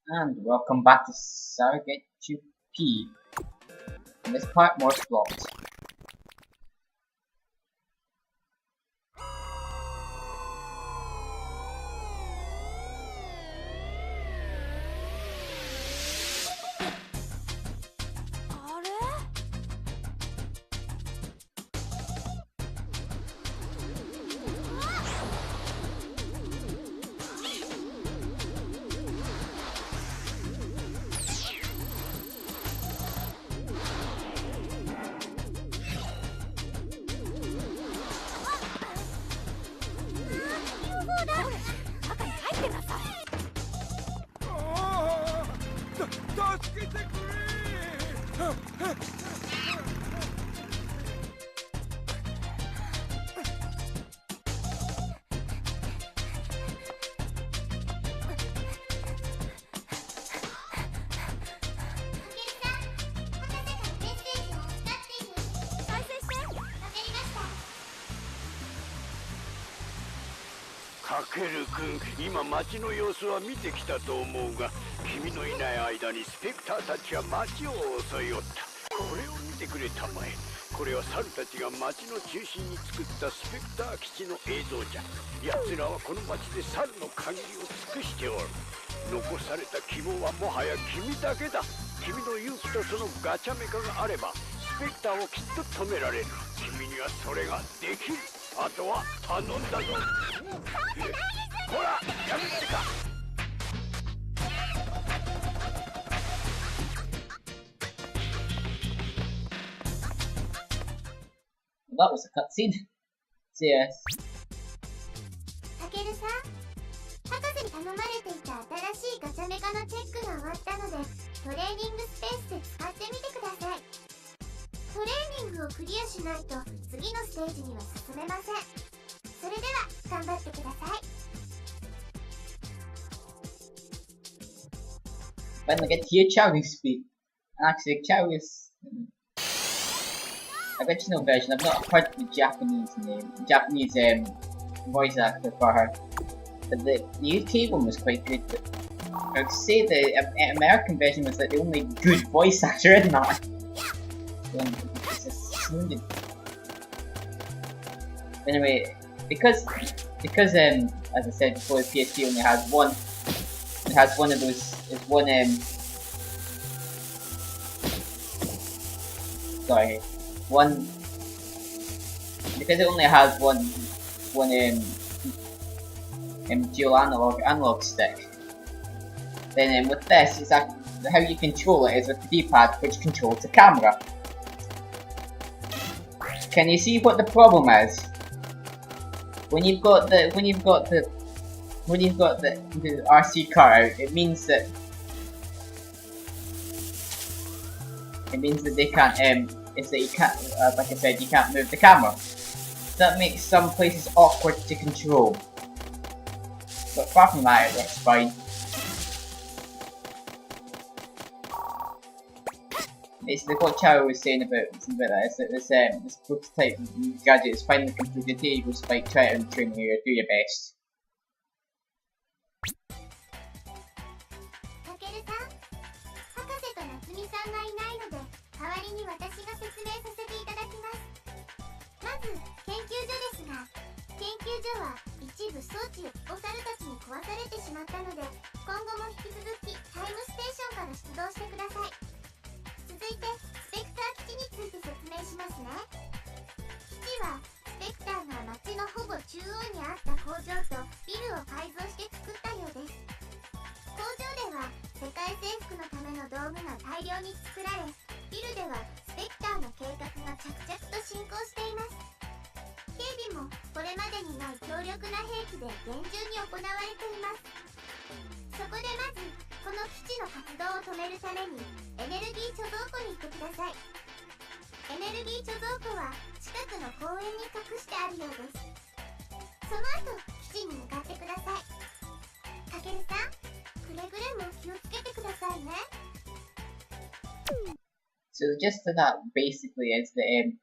And welcome back to Surrogate 2P. In this part, more plot.かける君、今街の様子は見てきたと思うが、君のいない間にスペクターたちは街を襲いよった。これを見てくれたまえ。これは猿たちが街の中心に作ったスペクター基地の映像じゃ。奴らはこの街で猿の限りを尽くしておる。残された希望はもはや君だけだ。君の勇気とそのガチャメカがあればスペクターをきっと止められる。君にはそれができる。あとは頼んだぞ。ほら、やめてか。That was a cutscene. Yes. タケルさん、博士に頼まれていた新しいガチャメカのチェックが終わったので、トレーニングスペースで使ってみてください。トレーニングをクリアしないと次のステージには進めません。それでは頑張ってください。Finally get to hear Charu speak. Actually, Charu is original version. I've not heard the Japanese voice actor for her. But the UK one was quite good. But I would say the American version was like the only good voice actor in that. It's just sounded. Anyway, because as I said before, the PSP only has one. It has one of those. It's one sorry, one. Because it only has one dual analog stick. Then with this, it's how you control it is with the D-pad, which controls the camera. Can you see what the problem is? When you've got the RC car out, it means that they can't is that you can't like I said, you can't move the camera. That makes some places awkward to control. But apart from that, it works fine. Basically, what Charo was saying about that is that this prototype gadget is finally completed. Here you go, Spike, try it on the train here, do your best. タケルさん、博士と夏美さんがいないので、代わりに私が説明させていただきます。まず、研究所ですが、研究所は一部装置を猿たちに壊されてしまったので、今後も引き続きタイムステーションから出動してください。続いて、スペクター基地について説明しますね。基地は、スペクターが街のほぼ中央にあった工場とビルを改造して作ったようです。工場では世界征服のための道具が大量に作られ、ビルではスペクターの計画が着々と進行しています。警備もこれまでにない強力な兵器で厳重に行われています。そこでまずこの基地の活動を止めるためにエネルギー貯蔵庫に行ってください。エネルギー貯蔵庫は近くの公園に隠してあるようです。その後基地に向かってください。タケルさん、くれぐれも気をつけてくださいね。So the gist of that basically is that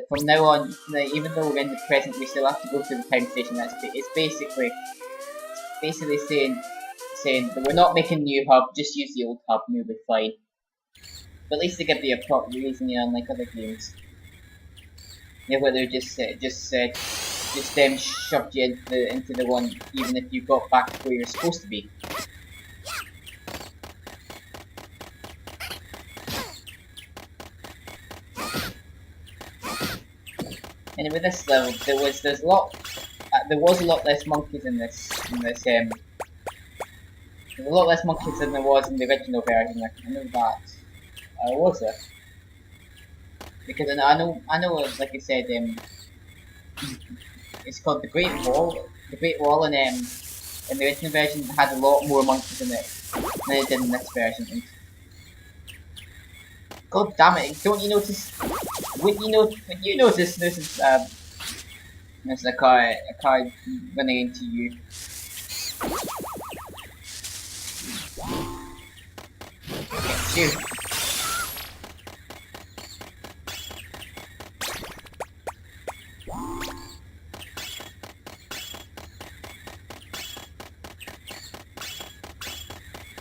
from now on, even though we're in the present, we still have to go to the time station. It's basically saying saying that we're not making a new hub, just use the old hub and we'll be fine. But at least they give you a proper reason, you know, unlike other games. Yeah, where they just shoved you into the one, even if you got back to where you're supposed to be. Anyway, this level there was a lot less monkeys in this there's a lot less monkeys than there was in the original version. I know that. Was there? Because I know, like I said, it's called the Great Wall. The Great Wall in the original version had a lot more monkeys in it than it did in this version. And God damn it! Don't you notice? When you notice there's a car running into you. Shoot.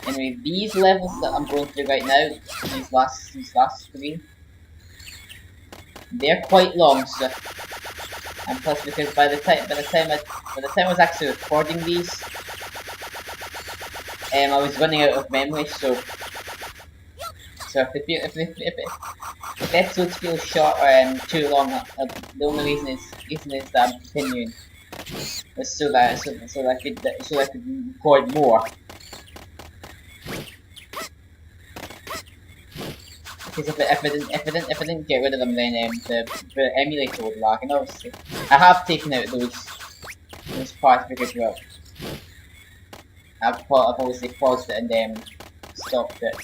Anyway, these levels that I'm going through right now, these last 3, they're quite long, so, and plus because by the time I was actually recording these, I was running out of memory, so if the episodes feel short or too long, the only reason is that I'm continuing, is so that I could record more. Because if I didn't get rid of them, then the emulator would lag. And obviously, I have taken out those parts because, well, I've obviously paused it and then stopped it.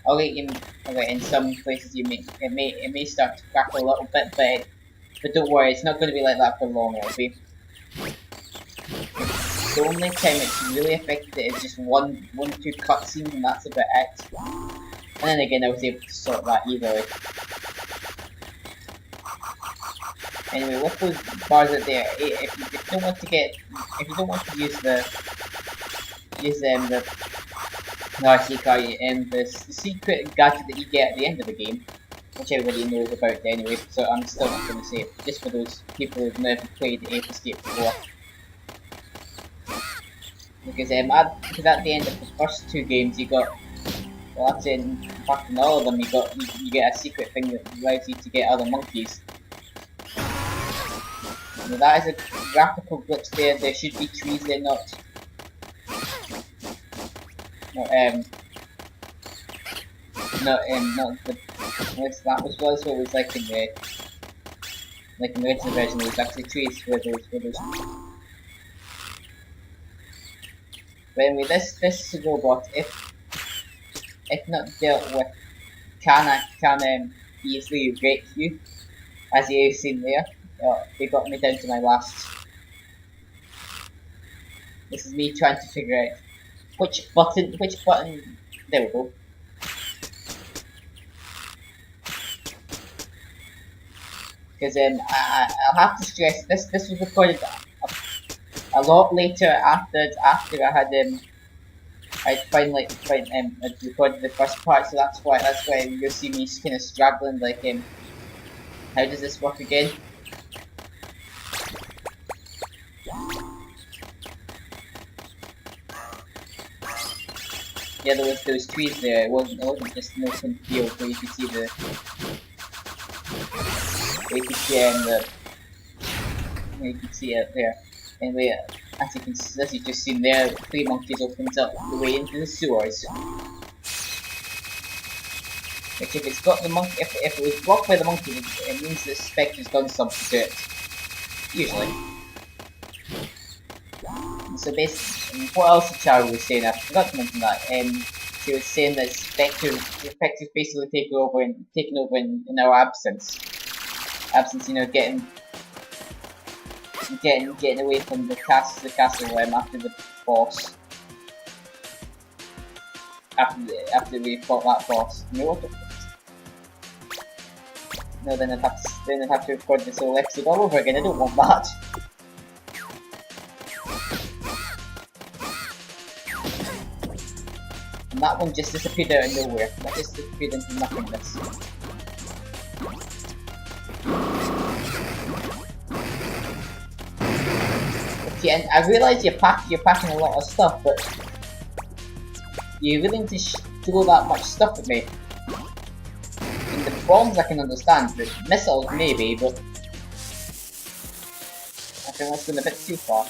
In some places it may start to crackle a little bit, but don't worry, it's not going to be like that for long. It'll be the only time it's really affected it is just one, two cutscenes, and that's about it. And then again, I was able to sort that easily. Anyway, with those bars out there, if you don't want to use the RC car, the secret gadget that you get at the end of the game, which everybody knows about anyway, so I'm still not going to say it, just for those people who've never played Ape Escape before. Because at the end of the first 2 games, you got. Well, that's in fact in all of them you get a secret thing that allows you to get other monkeys. Now that is a graphical glitch there. There should be trees there, not the that was what it was like in the original version. There was actually trees where those. But anyway, this robot, if not dealt with, can easily break you, as you've seen there. They got me down to my last. This is me trying to figure out which button. There we go. Because I'll have to stress this was recorded a lot later after I had I'd finally I'd recorded the first part, so that's why you'll see me kind of struggling, like, how does this work again? Yeah, there was those trees there. It wasn't just an open field where you could see you could see it there. Anyway, as you just seen there, 3 monkeys opens up the way into the sewers. Which if it's got the monkey, if it was blocked by the monkey, it means the Spectre's done something to it. Usually. And so basically, what else did Charu was saying? I forgot to mention that. She was saying that Spectre's basically taken over in our absence. You know, getting away from the castle after the boss. After we fought that boss. No, then I'd have to record this whole episode all over again. I don't want that. And that one just disappeared out of nowhere. That just disappeared into nothingness. Okay, and I realise you're packing a lot of stuff, but you're willing to throw that much stuff at me. And the bombs I can understand, but missiles maybe, but I think that's going a bit too far.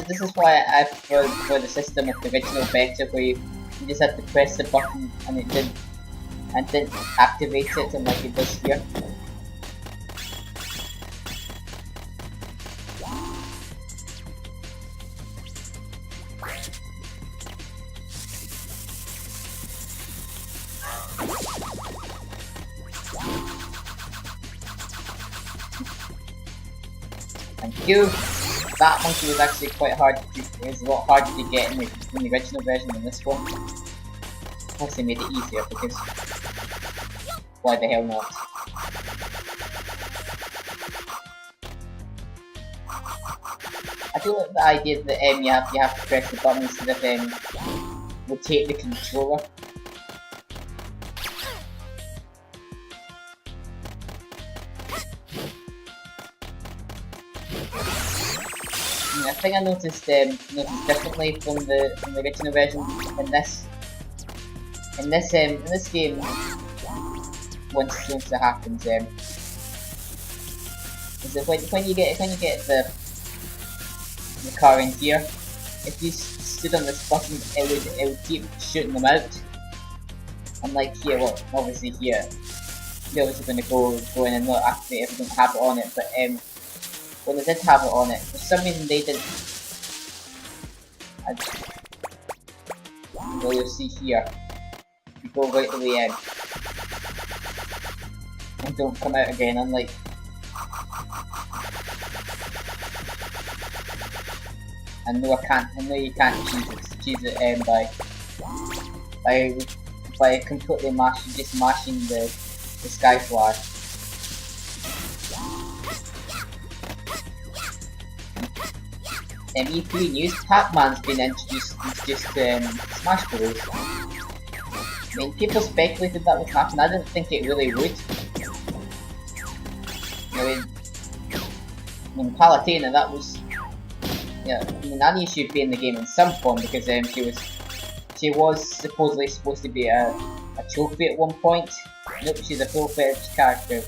This is why I prefer the system of the original better, where you just had to press the button and it didn't activate it unlike it does here. Thank you. That monkey was actually quite hard to do. It was a lot harder to get in the original version than this one. Plus they made it easier because why the hell not? I do like the idea that you have to press the button instead of rotate the controller. I think I noticed differently from the original version in this game. Once it happens, is that when you get the car in here, if you stood on this button, it would keep shooting them out. Unlike here, well, obviously here, you're obviously going to go in and not activate if you don't have it on it, but when they did have it on it, for some reason they didn't. Well, you'll see here, you go right to the end and don't come out again, unlike I know you can't choose it by completely mashing the sky flag. E3 news, Pac-Man's been introduced to Smash Bros. I mean, people speculated that would happen. I didn't think it really would. I mean Palutena, that was, yeah. I mean, Annie should be in the game in some form because she was supposedly supposed to be a trophy at one point. Nope, she's a full-fledged character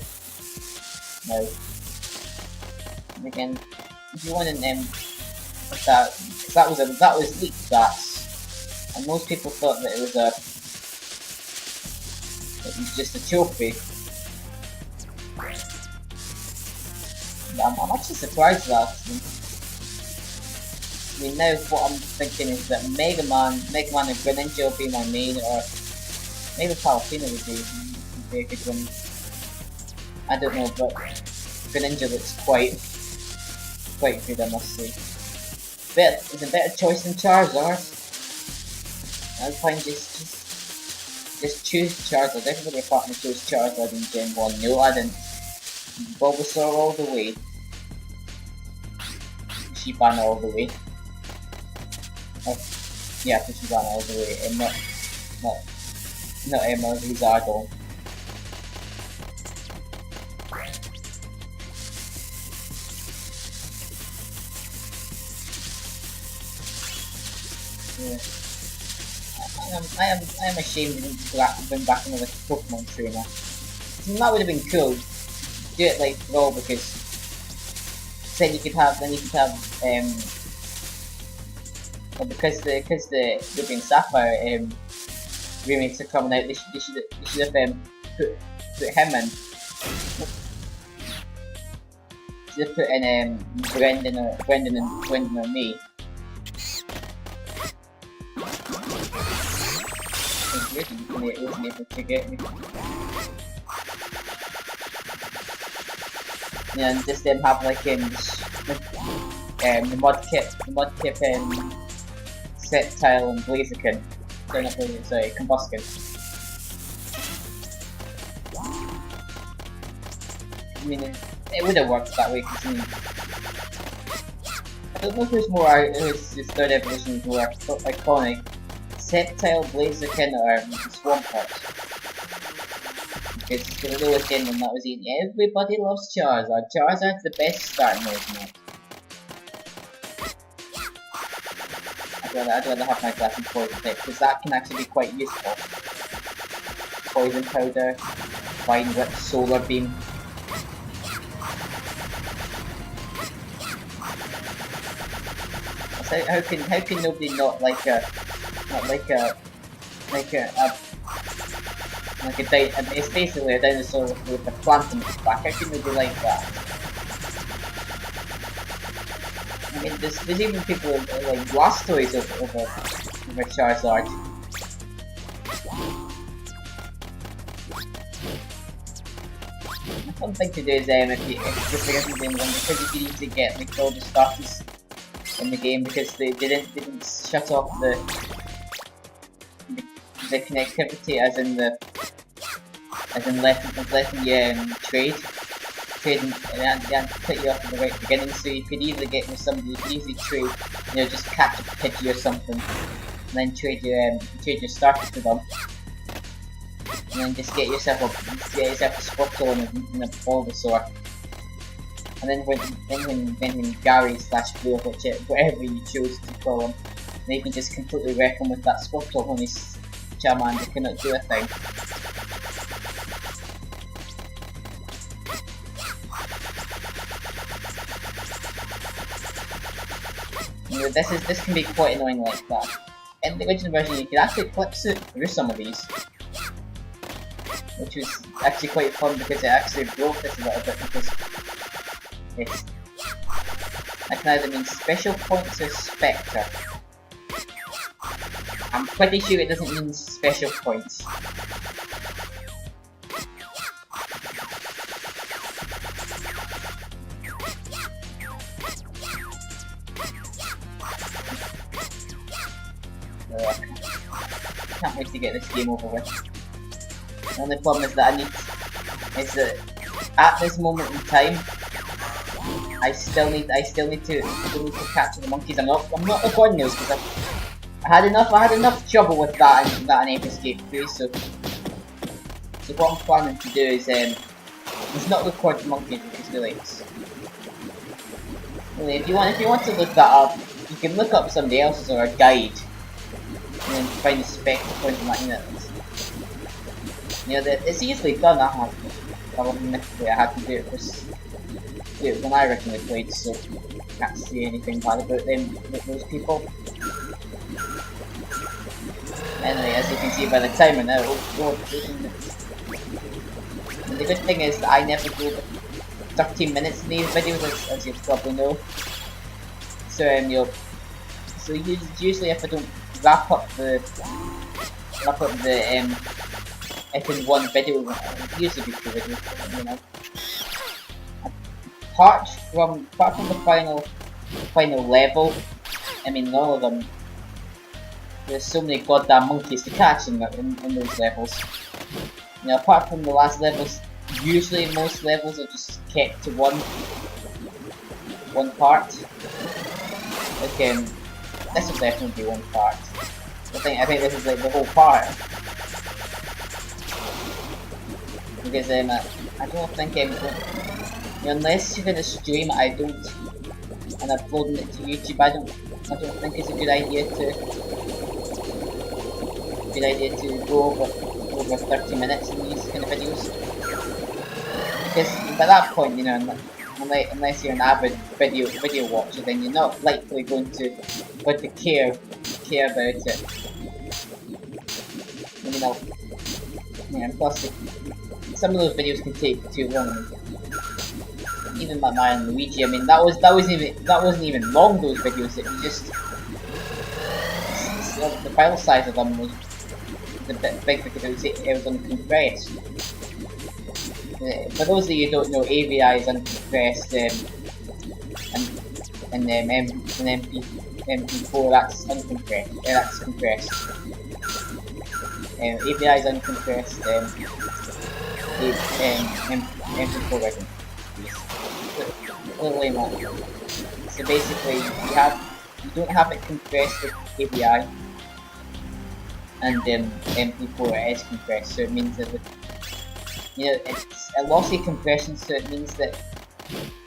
now. And again, if you want to that was leaked, and most people thought that it was just a trophy. I'm actually surprised at that. I mean, now what I'm thinking is that Mega Man and Greninja will be my main, or maybe Palutena would be a good one. I don't know, but Greninja looks quite good, I must say. It's a better choice than Charizard. I would find just choose Charizard. Everybody apart from chose Charizard in Gen 1. No, I didn't. Bulbasaur all the way. Shiban all the way. Yeah, Shiban all the way, and not Emma Lizardo. Yeah. I am ashamed to bring back another Pokemon trainer. That would have been cool. Do it like Brawl, because then you could have well, because the Ruby and Sapphire remakes are coming out, they should have put him in. Should have put in Brendan or me. It wasn't able to get me. Yeah, and just have like the Mudkip Sceptile and Blaziken. Sorry, Combusken. I mean, it would have worked that way, because I don't know whose third evolution is more iconic. Sceptile, Blaziken, or Swampert. Because I know again when that was eaten, everybody loves Charizard. Charizard's the best starting mode. I'd rather have my grass and poison tip, because that can actually be quite useful. Poison powder, Vine Whip, Solar Beam. So how can nobody not like a it's basically a dinosaur with a plant in its back. How can nobody like that? I mean, there's even people like Blastoise over Charizard. A fun thing to do is if you because you need to get like all the starters in the game because they didn't shut off the connectivity as in letting you trade and put you off at the right beginning, so you could either get with somebody, you could easily trade, just catch a Pidgey or something, and then trade your starters to them, and then just get yourself a Squirtle and a Bulbasaur. And then when Gary / Blue, whatever you choose to call him, then you can just completely wreck him with that Squirtle when his Charmander cannot do a thing. This can be quite annoying like that. In the original version you could actually flip through some of these, which was actually quite fun because it actually broke this a little bit because that can either mean special points or Spectre. I'm pretty sure it doesn't mean special points. Can't wait to get this game over with. The only problem is that at this moment in time, I still need to capture the monkeys. I'm not recording those because I had enough trouble with that in Ape Escape 3. So what I'm planning to do is not record the monkeys because really, if you want to look that up, you can look up somebody else's or a guide, and then find the spec point in that unit. It's easily done. I had to do it when I originally played, so can't say anything bad about those people. Anyway, as you can see by the timer now, and the good thing is that I never go 13 minutes in these videos, as you probably know. So usually if I don't wrap up the if in one video, it usually be 2 videos, Apart from the final level, I mean all of them, there's so many goddamn monkeys to catch in those levels. Apart from the last levels, usually most levels are just kept to one part. Like this will definitely be one part. I think this is like the whole part. Because I don't think unless you're gonna stream it, and uploading it to YouTube, I don't think it's a good idea to go over 30 minutes in these kind of videos. Because by that point, unless you're an avid video watcher, then you're not likely going to care about it. And plus some of those videos can take too long. Even my Mario and Luigi, I mean that wasn't even long, those videos. It was just the file size of them was a bit big because it was uncompressed. For those of you who don't know, AVI is uncompressed, and MP4 that's uncompressed. That's compressed. AVI is uncompressed. MP4 isn't. So basically, you don't have it compressed with AVI, and MP4 is compressed, so it means that it's a lossy compression, so it means that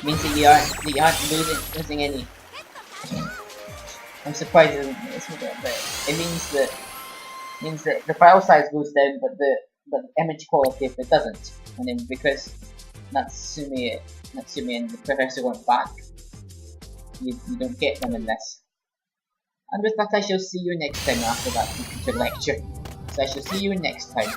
you aren't losing any. I'm surprised it doesn't notice me that, but it means that the file size goes down, but the image quality if it doesn't. And then because Natsumi and the professor went back, you don't get them in this. And with that, I shall see you next time after that computer lecture. So I shall see you next time.